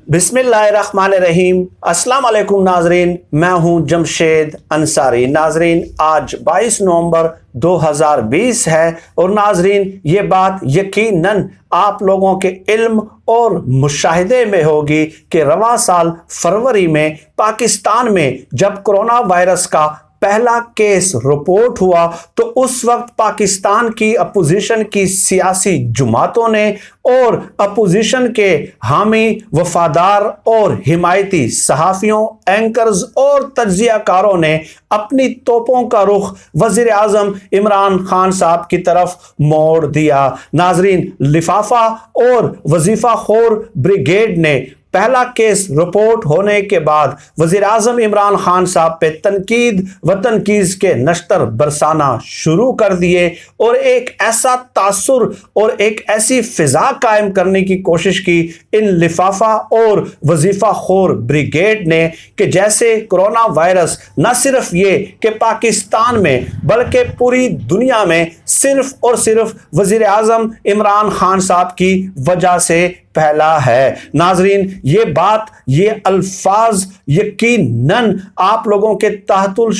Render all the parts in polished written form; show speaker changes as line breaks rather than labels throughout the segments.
बिस्मिल्लाहिर्रहमानिर्रहीम। अस्सलाम वालेकुम नाजरीन, मैं हूं जमशेद अंसारी। नाजरीन, आज 22 नवंबर 2020 है और नाजरीन ये बात यकीनन आप लोगों के इल्म और मुशाहिदे में होगी कि रवां साल फरवरी में पाकिस्तान में जब कोरोना वायरस का पहला केस रिपोर्ट हुआ तो उस वक्त पाकिस्तान की अपोजिशन की सियासी जमातों ने और अपोजिशन के हामी वफादार और हिमायती सहाफ़ियों, एंकर्स और तज्जियाकारों ने अपनी तोपों का रुख वज़ीर आज़म इमरान खान साहब की तरफ मोड़ दिया। नाजरीन, लिफाफा और वजीफ़ा खोर ब्रिगेड ने पहला केस रिपोर्ट होने के बाद वज़ीर आज़म इमरान खान साहब पे तनकीद व तनकीज़ के नश्तर बरसाना शुरू कर दिए और एक ऐसा तासुर और एक ऐसी फिजा कायम करने की कोशिश की इन लिफाफा और वजीफ़ा खोर ब्रिगेड ने कि जैसे कोरोना वायरस न सिर्फ ये कि पाकिस्तान में बल्कि पूरी दुनिया में सिर्फ और सिर्फ वज़ीर आज़म इमरान खान साहब की वजह से पहला है। नाजरीन, ये बात, ये अल्फाज यकीनन आप लोगों के ताहतुल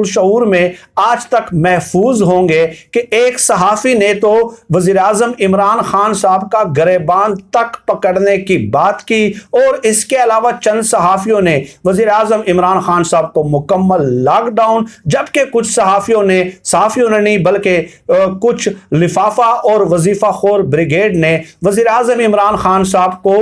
शऊर में आज तक महफूज होंगे कि एक सहाफ़ी ने तो वज़ीर आज़म इमरान खान साहब का गरेबान तक पकड़ने की बात की और इसके अलावा चंद सहाफ़ियों ने वज़ीर आज़म इमरान खान साहब को मुकम्मल लॉकडाउन, जबकि कुछ सहाफ़ियों ने नहीं बल्कि कुछ लिफाफा और वजीफ़ा खोर ब्रिगेड ने वज़ीर आज़म इमरान खान साहब को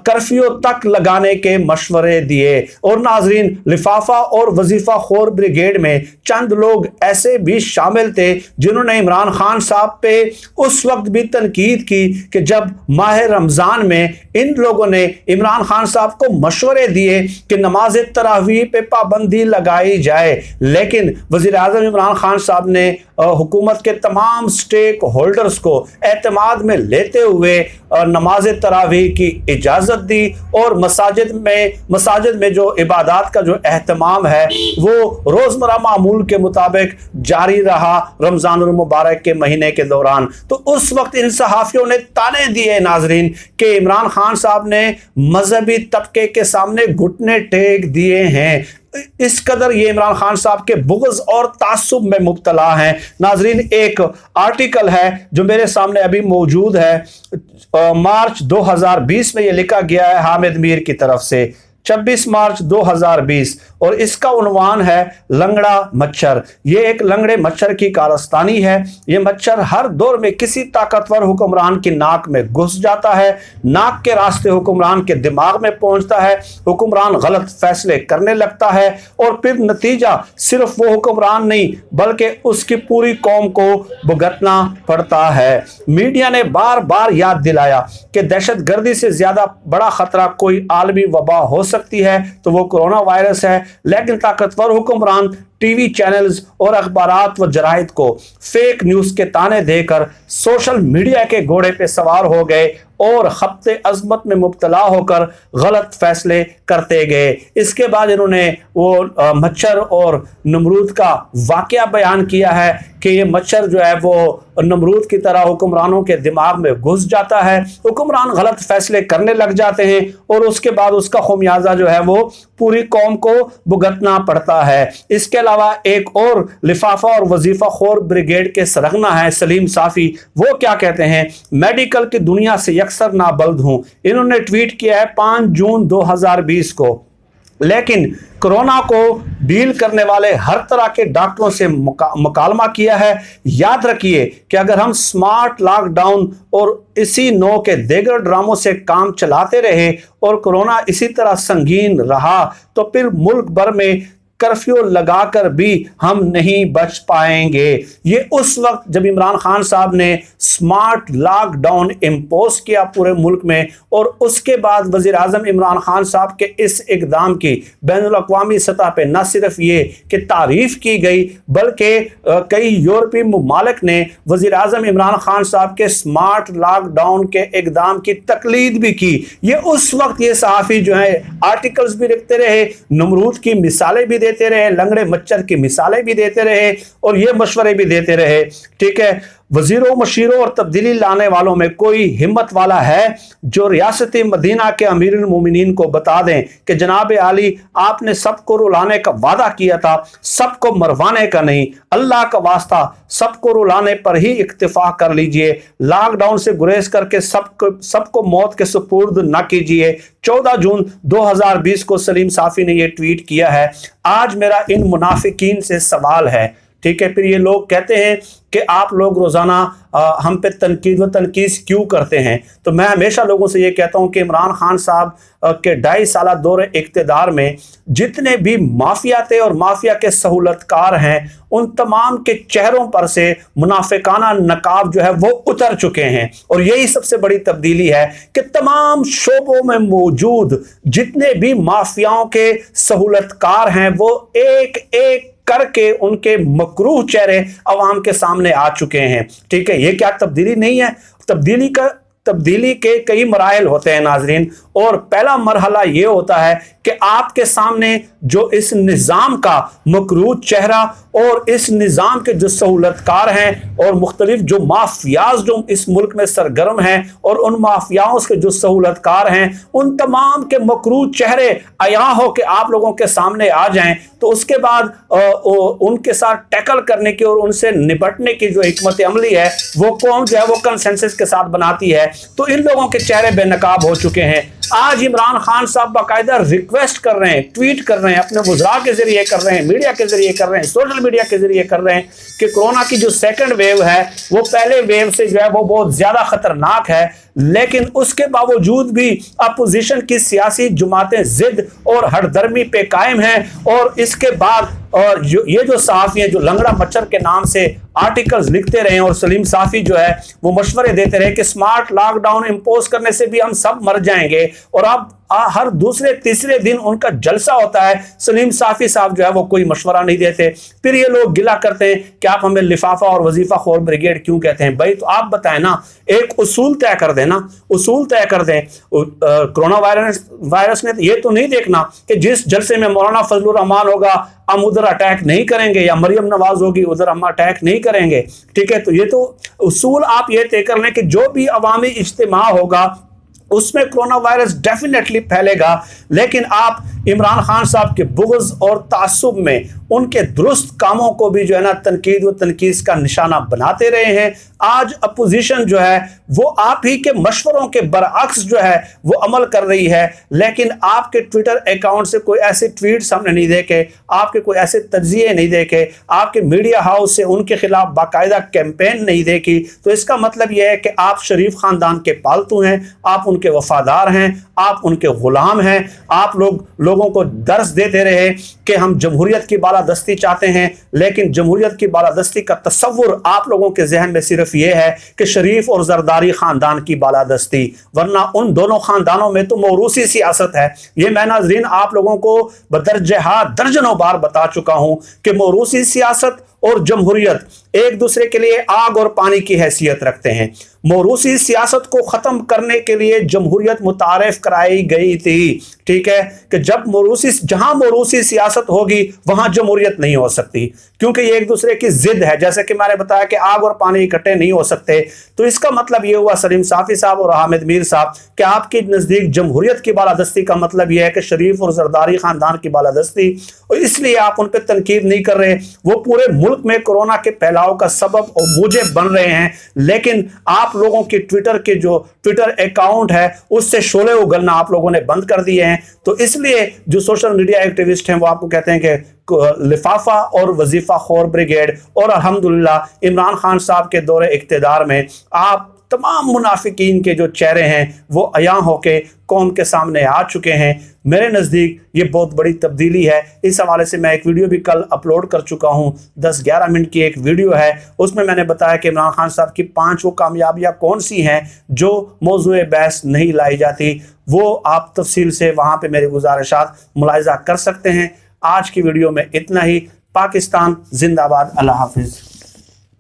कर्फ्यू तक लगाने के मशवरे दिए। और नाजरीन, लिफाफा और वजीफा खोर ब्रिगेड में चंद लोग ऐसे भी शामिल थे जिन्होंने इमरान खान साहब पे उस वक्त भी तनकीद की कि जब माह रमजान में इन लोगों ने इमरान खान साहब को मशवरे दिए कि नमाज तरावीह पे पाबंदी लगाई जाए, लेकिन वज़ीर आज़म इमरान खान साहब ने हुकूमत के तमाम स्टेक होल्डर्स को एतमाद में लेते हुए नमाज तरावीह की इजाज़त दी और मसाजिद में जो इबादत का जो एहतमाम है वो रोज़मर्रा मामूल के मुताबिक जारी रहा रमज़ानुल मुबारक के महीने के दौरान। तो उस वक्त इन सहाफ़ियों ने ताने दिए नाजरीन कि इमरान खान साहब ने मजहबी तबके के सामने घुटने टेक दिए हैं। इस कदर ये इमरान खान साहब के बुग़्ज़ और तासुब में मुब्तला हैं। नाजरीन, एक आर्टिकल है जो मेरे सामने अभी मौजूद है, मार्च 2020 में ये लिखा गया है हामिद मीर की तरफ से, 26 मार्च 2020, और इसका उन्वान है लंगड़ा मच्छर। ये एक लंगड़े मच्छर की कारस्तानी है। ये मच्छर हर दौर में किसी ताकतवर हुक्मरान की नाक में घुस जाता है, नाक के रास्ते हुक्मरान के दिमाग में पहुंचता है, हुक्मरान गलत फैसले करने लगता है और फिर नतीजा सिर्फ वो हुक्मरान नहीं बल्कि उसकी पूरी कौम को भुगतना पड़ता है। मीडिया ने बार बार याद दिलाया कि दहशतगर्दी से ज्यादा बड़ा खतरा कोई आलमी वबा हो सकती है तो वो कोरोना वायरस है, लेकिन ताकतवर हुक्मरान टीवी चैनल्स और अखबारात व जराइद को फेक न्यूज़ के ताने देकर सोशल मीडिया के घोड़े पे सवार हो गए और खप्ते अजमत में मुब्तला होकर गलत फैसले करते गए। इसके बाद इन्होंने वो मच्छर और नमरूद का वाक़या बयान किया है कि ये मच्छर जो है वो नमरूद की तरह हुक्मरानों के दिमाग में घुस जाता है, हुक्मरान गलत फैसले करने लग जाते हैं और उसके बाद उसका खुमियाजा जो है वो पूरी कौम को भुगतना पड़ता है। इसके अलावा एक और लिफाफा और वजीफा खोर ब्रिगेड के सरगना है सलीम साफ़ी। वो क्या कहते हैं? मेडिकल की दुनिया से अक्सर नाबल्द हूं। इन्होंने ट्वीट किया है 5 जून 2020 को, लेकिन कोरोना को डील करने वाले हर तरह के डॉक्टरों से मुकालमा किया है। याद रखिए कि अगर हम स्मार्ट लॉकडाउन और इसी नौ के देगर ड्रामों से काम चलाते रहे और कोरोना इसी तरह संगीन रहा तो फिर मुल्क भर में कर्फ्यू लगाकर भी हम नहीं बच पाएंगे। ये उस वक्त जब इमरान खान साहब ने स्मार्ट लॉकडाउन इम्पोज किया पूरे मुल्क में और उसके बाद वज़ीर आज़म इमरान खान साहब के इस इक़दाम की बैनुल अक़वामी सतह पे न सिर्फ ये कि तारीफ़ की गई बल्कि कई यूरोपीय ममालिक ने वज़ीर आज़म इमरान खान साहब के स्मार्ट लॉकडाउन के इक़दाम की तकलीद भी की। ये उस वक्त ये सहाफ़ी जो है आर्टिकल्स भी लिखते रहे, नमरूद की मिसालें भी देते रहे, लंगड़े मच्छर की मिसालें भी देते रहे और ये मशवरे भी देते रहे। ठीक है, वजीरों, मशीरों और तब्दीली लाने वालों में कोई हिम्मत वाला है जो रियासत मदीना के अमीरुल मोमिनीन को बता दें कि जनाब आली, आपने सबको रुलाने का वादा किया था, सबको मरवाने का नहीं। अल्लाह का वास्ता सबको रुलाने पर ही इक्तिफा कर लीजिए। लॉकडाउन से गुरेज करके सबको मौत के सुपुर्द न कीजिए। 14 जून 2020 को सलीम साफी ने यह ट्वीट किया है। आज मेरा इन मुनाफिकीन से सवाल है, ठीक है। फिर ये लोग कहते हैं कि आप लोग रोज़ाना हम पे तनकीद व तनकीस क्यों करते हैं। तो मैं हमेशा लोगों से ये कहता हूँ कि इमरान खान साहब के 2.5 साल दौरे इक़्तिदार में जितने भी माफिया थे और माफिया के सहूलतकार हैं, उन तमाम के चेहरों पर से मुनाफिकाना नकाब जो है वो उतर चुके हैं। और यही सबसे बड़ी तब्दीली है कि तमाम शोबों में मौजूद जितने भी माफियाओं के सहूलतकार हैं, वो एक एक करके उनके मकरूह चेहरे अवाम के सामने आ चुके हैं, ठीक है। ये क्या तब्दीली नहीं है? तब्दीली के कई मराहल होते हैं नाजरीन, और पहला मरहला ये होता है कि आपके सामने जो इस निज़ाम का मकरूह चेहरा और इस निज़ाम के जो सहूलतकार हैं और मुख्तलिफ जो माफियाज जो इस मुल्क में सरगर्म हैं और उन माफियाओं के जो सहूलतकार हैं, उन तमाम के मकरूह चेहरे अया हो के आप लोगों के सामने आ जाएं, तो उसके बाद उनके साथ टैकल करने की और उनसे निपटने की जो हिकमत अमली है वो कौम जो है वो कंसेंसस के साथ बनाती है। तो इन लोगों के चेहरे बेनकाब हो चुके हैं। आज इमरान खान साहब बाकायदा रिक्वेस्ट कर रहे हैं, ट्वीट कर रहे हैं, अपने वज़रा के जरिए कर रहे हैं, मीडिया के जरिए कर रहे हैं, सोशल मीडिया के जरिए कर रहे हैं कि कोरोना की जो सेकंड वेव है वो पहले वेव से जो है वो बहुत ज्यादा खतरनाक है। लेकिन उसके बावजूद भी अपोजिशन की सियासी जमातें जिद और हरदर्मी पे कायम हैं। और इसके बाद और ये जो सहाफ़ी हैं जो लंगड़ा मच्छर के नाम से आर्टिकल्स लिखते रहे और सलीम साफी जो है वो मशवरे देते रहे कि स्मार्ट लॉकडाउन इंपोज करने से भी हम सब मर जाएंगे, और अब हर दूसरे तीसरे दिन उनका जलसा होता है, सलीम साफी साहब जो है वो कोई मशवरा नहीं देते। फिर ये लोग गिला करते हैं कि आप हमें लिफाफा और वजीफा खोर ब्रिगेड क्यों कहते हैं। भाई तो आप बताएं ना, एक उसूल तय कर दें ना, उसूल तय कर दें। कोरोना वायरस ने ये तो नहीं देखना कि जिस जलसे में मौलाना फजलुर रहमान होगा हम उधर अटैक नहीं करेंगे, या मरियम नवाज होगी उधर हम अटैक नहीं करेंगे, ठीक है। तो ये तो उसूल आप ये तय कर लें कि जो भी अवामी इज्तिमा होगा उसमें कोरोना वायरस डेफिनेटली फैलेगा। लेकिन आप इमरान खान साहब के बुग़्ज़ और तासुब में उनके दुरुस्त कामों को भी जो है ना तनकीद व तनकीस का निशाना बनाते रहे हैं। आज अपोजिशन जो है वो आप ही के मशवरों के बरअक्स जो है वो अमल कर रही है, लेकिन आपके ट्विटर अकाउंट से कोई ऐसे ट्वीट सामने नहीं देखे, आपके कोई ऐसे तज्ज़िये नहीं देखे, आपके मीडिया हाउस से उनके खिलाफ बाकायदा कैंपेन नहीं देखी। तो इसका मतलब यह है कि आप शरीफ खानदान के पालतू हैं, आप उनके वफादार हैं, आप उनके गुलाम हैं। आप लोगों को दर्स देते रहे कि हम जमहूरियत की बालादस्ती चाहते हैं, लेकिन जमहूरियत की बालादस्ती का तस्वुर आप लोगों के जहन में सिर्फ ये है कि शरीफ और जरदारी खानदान की बालादस्ती, वरना उन दोनों खानदानों में तो मौरूसी सियासत है। ये मैं नाज़रीन आप लोगों को बदरजहा दर्जनों बार बता चुका हूं कि मौरूसी सियासत और जमहूरियत एक दूसरे के लिए आग और पानी की हैसियत रखते हैं। मौरूसी सियासत को ख़त्म करने के लिए जमहूरियत मुतारिफ कराई गई थी, ठीक है, कि जहां मौरूसी सियासत होगी वहां जमहूरियत नहीं हो सकती, क्योंकि ये एक दूसरे की जिद है। जैसे कि मैंने बताया कि आग और पानी इकट्ठे नहीं हो सकते। तो इसका मतलब ये हुआ सलीम साफी साहब और हामिद मीर साहब कि आपके नज़दीक जमहूरियत की बालादस्ती का मतलब यह है कि शरीफ और जरदारी खानदान की बालादस्ती, और इसलिए आप उन पर तनकीद नहीं कर रहे। वो पूरे मुल्क में कोरोना के फैलाव का सबब और मूजिब बन रहे हैं, लेकिन आप लोगों के ट्विटर के जो ट्विटर अकाउंट है उससे शोले उगलना आप लोगों ने बंद कर दिए हैं। तो इसलिए जो सोशल मीडिया एक्टिविस्ट हैं वो आपको कहते हैं कि लिफाफा और वजीफा खोर ब्रिगेड, और अल्हम्दुलिल्लाह इमरान खान साहब के दौरे इक़्तिदार में आप तमाम मुनाफिकीन के जो चेहरे हैं वो अयां होके कौम के सामने आ चुके हैं। मेरे नज़दीक ये बहुत बड़ी तब्दीली है। इस हवाले से मैं एक वीडियो भी कल अपलोड कर चुका हूँ, 10-11 मिनट की एक वीडियो है। उसमें मैंने बताया कि इमरान खान साहब की 5 वो कामयाबियाँ कौन सी हैं जो मौज़ूए बहस नहीं लाई जाती। वो आप तफसील से वहाँ पर मेरी गुजारिशात मुलाहिज़ा कर सकते हैं। आज की वीडियो में इतना ही। पाकिस्तान जिंदाबाद। अल्लाह हाफिज़।